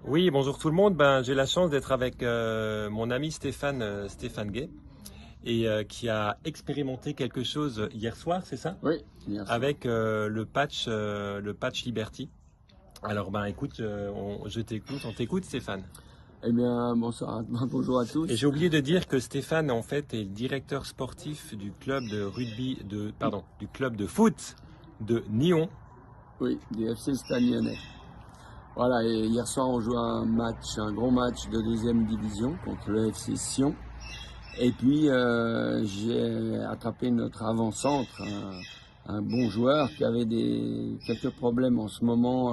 Oui, bonjour tout le monde. J'ai la chance d'être avec mon ami Stéphane Gay, et qui a expérimenté quelque chose hier soir, c'est ça? Oui, bien sûr. Avec le patch Liberty. Alors écoute, je t'écoute, on t'écoute Stéphane. Eh bien, bonsoir, bonjour à Et tous. j'ai oublié de dire que Stéphane en fait est le directeur sportif du club de du club de foot de Nyon. Oui, du FC Stade Lyonnais. Voilà, et hier soir, on joue un gros match de deuxième division contre le FC Sion. Et puis, j'ai attrapé notre avant-centre, un bon joueur qui avait quelques problèmes en ce moment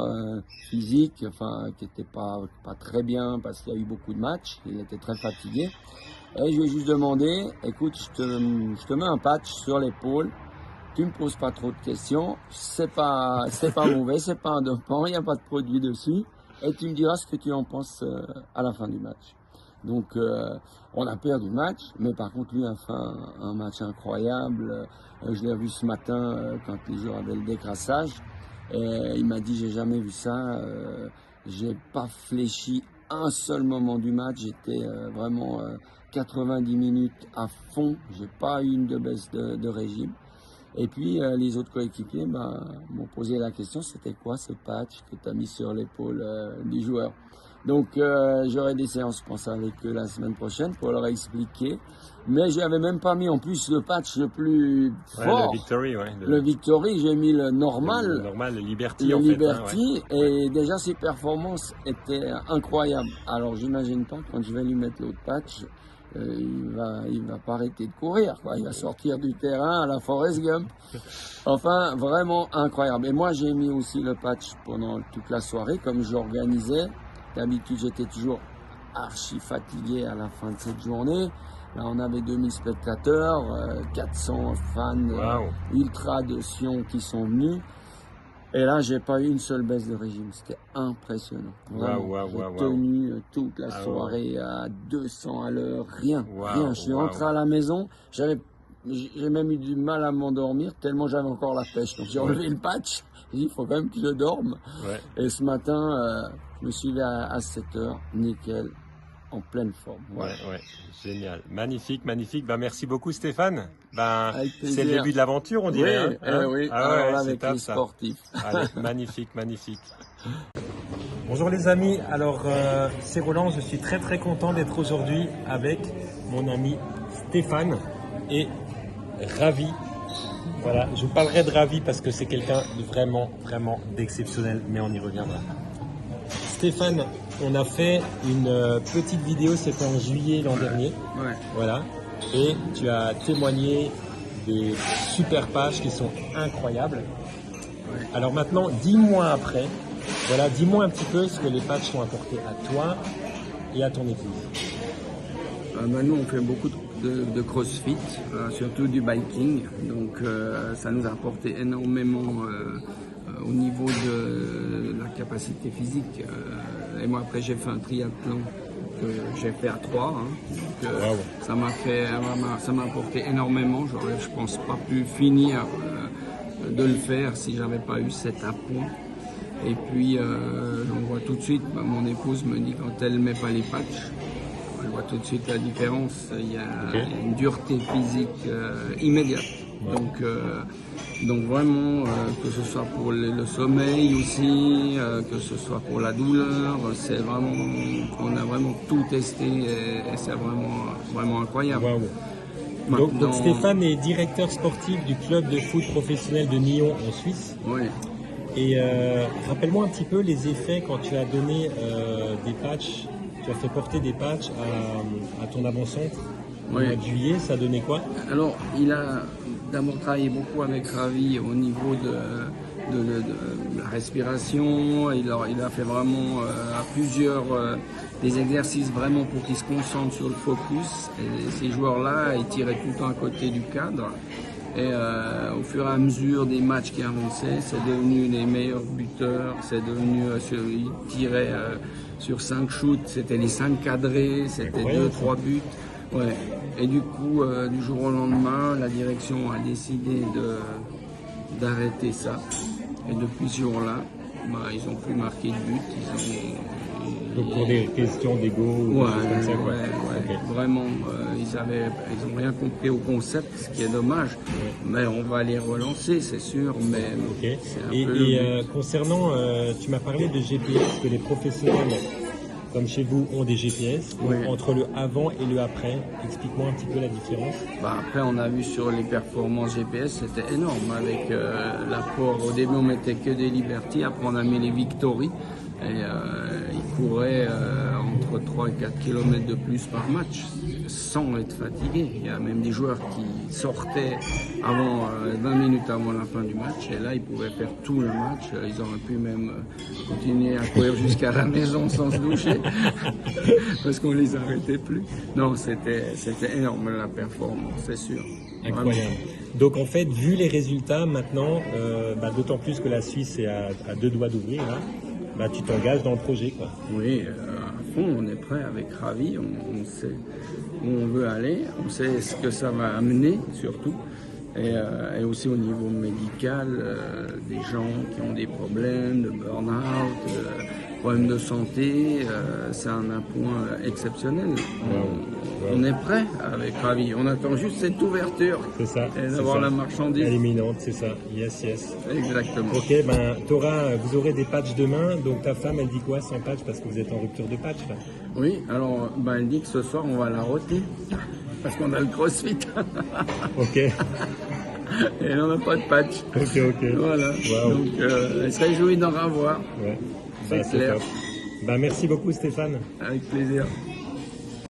physiques, qui n'était pas très bien parce qu'il y a eu beaucoup de matchs. Il était très fatigué. Et je lui ai juste demandé, écoute, je te mets un patch sur l'épaule. Tu me poses pas trop de questions, c'est pas mauvais, c'est pas un dopant, il n'y a pas de produit dessus, et tu me diras ce que tu en penses à la fin du match. Donc on a perdu le match, mais par contre lui a fait un match incroyable. Je l'ai vu ce matin quand les joueurs avaient le décrassage, et il m'a dit j'ai jamais vu ça, j'ai pas fléchi un seul moment du match, j'étais vraiment 90 minutes à fond, j'ai pas eu une de baisse de régime. Et puis les autres coéquipiers m'ont posé la question, c'était quoi ce patch que tu as mis sur l'épaule du joueur? Donc j'aurai des séances, je pense, avec eux la semaine prochaine pour leur expliquer. Mais je n'avais même pas mis en plus le patch le plus fort. Le Victory, ouais. Le Victory, j'ai mis le normal. Le normal, le Liberty le en Liberty, fait. Hein, ouais. et déjà ses performances étaient incroyables. Alors j'imagine pas quand je vais lui mettre l'autre patch, il va pas arrêter de courir, quoi. Il va sortir du terrain à la Forrest Gump. Enfin, vraiment incroyable. Et moi, j'ai mis aussi le patch pendant toute la soirée, comme j'organisais. D'habitude, j'étais toujours archi fatigué à la fin de cette journée. Là, on avait 2000 spectateurs, 400 fans ultra de Sion qui sont venus. Et là, j'ai pas eu une seule baisse de régime. C'était impressionnant. J'ai tenu toute la soirée à 200 à l'heure, rien. Je suis rentré à la maison, j'ai même eu du mal à m'endormir tellement j'avais encore la pêche. Donc j'ai enlevé le patch. J'ai dit, il faut quand même que je dorme. Ouais. Et ce matin, je me suis levé à 7 h, nickel, en pleine forme. Ouais, génial. Magnifique. Merci beaucoup Stéphane. C'est le début de l'aventure, on dirait. Oui, avec les sportifs. Allez, magnifique. Bonjour les amis, alors c'est Roland, je suis très content d'être aujourd'hui avec mon ami Stéphane et Ravi. Voilà, je vous parlerai de Ravi parce que c'est quelqu'un de vraiment d'exceptionnel, mais on y reviendra. Stéphane, on a fait une petite vidéo, c'était en juillet l'an dernier. Ouais. Voilà. Et tu as témoigné des super pages qui sont incroyables. Ouais. Alors maintenant, 10 mois après, voilà, dis-moi un petit peu ce que les pages sont apportés à toi et à ton épouse. Maintenant, on fait beaucoup de crossfit, surtout du biking. Donc, ça nous a apporté énormément au niveau de la capacité physique. Et moi, après, j'ai fait un triathlon que j'ai fait à 3. Donc, ça m'a apporté énormément. J'aurais, je pense, pas pu finir de le faire si j'avais pas eu cet appoint. Et puis, on voit tout de suite, mon épouse me dit quand elle met pas les patchs, elle voit tout de suite la différence. Il y a une dureté physique immédiate. Donc vraiment, que ce soit pour le sommeil aussi, que ce soit pour la douleur, on a vraiment tout testé et c'est vraiment incroyable. Wow. Donc Stéphane est directeur sportif du club de foot professionnel de Nyon en Suisse. Oui. Et rappelle-moi un petit peu les effets quand tu as donné des patchs, tu as fait porter des patchs à ton avant-centre au mois de juillet, ça donnait quoi? Alors, il a d'abord travaillé beaucoup avec Ravi au niveau de la respiration. Il a fait vraiment à plusieurs des exercices vraiment pour qu'il se concentre sur le focus. Et ces joueurs-là, ils tiraient tout le temps à côté du cadre. Et au fur et à mesure des matchs qui avançaient, c'est devenu les meilleurs buteurs. C'est devenu, ils tiraient sur 5 shoots, c'était les 5 cadrés, c'était 2-3 buts. Ouais. Et du coup, du jour au lendemain, la direction a décidé d'arrêter ça. Et depuis ce jour-là, ils ont pu marquer de but. Donc pour des questions d'ego ou des choses comme ça, quoi. Okay. Vraiment, ils ont rien compris au concept, ce qui est dommage. Mais on va les relancer, c'est sûr. Mais okay. Et concernant, tu m'as parlé de GPS, que les professionnels, comme chez vous, ont des GPS. Entre le avant et le après, explique-moi un petit peu la différence. Après, on a vu sur les performances GPS, c'était énorme. Avec l'apport, au début, on mettait que des Liberty, après, on a mis les Victory. Et ils couraient entre 3 et 4 km de plus par match, sans être fatigués. Il y a même des joueurs qui sortaient 20 minutes avant la fin du match, et là ils pouvaient faire tout le match. Ils auraient pu même continuer à courir jusqu'à la maison sans se doucher, parce qu'on les arrêtait plus. Non, c'était énorme la performance, c'est sûr. Incroyable. Vraiment. Donc en fait, vu les résultats maintenant, d'autant plus que la Suisse est à 2 doigts d'ouvrir, hein, tu t'engages dans le projet, quoi. Oui, à fond, on est prêt avec Ravi, on sait où on veut aller, on sait ce que ça va amener surtout, et aussi au niveau médical, des gens qui ont des problèmes de burn-out, problèmes de santé, c'est un point exceptionnel. On est prêt avec Ravi, on attend juste cette ouverture. C'est ça. Et d'avoir la marchandise. Elle est imminente, c'est ça. Yes, yes. Exactement. Ok, vous aurez des patchs demain, donc ta femme, elle dit quoi sans patch, parce que vous êtes en rupture de patch là? Oui, alors elle dit que ce soir on va la rôter, parce qu'on a le crossfit. Ok. Et on n'a pas de patch. Ok. Voilà. Wow. Donc elle se réjouit d'en avoir. Ouais. C'est clair. Top. Merci beaucoup Stéphane. Avec plaisir.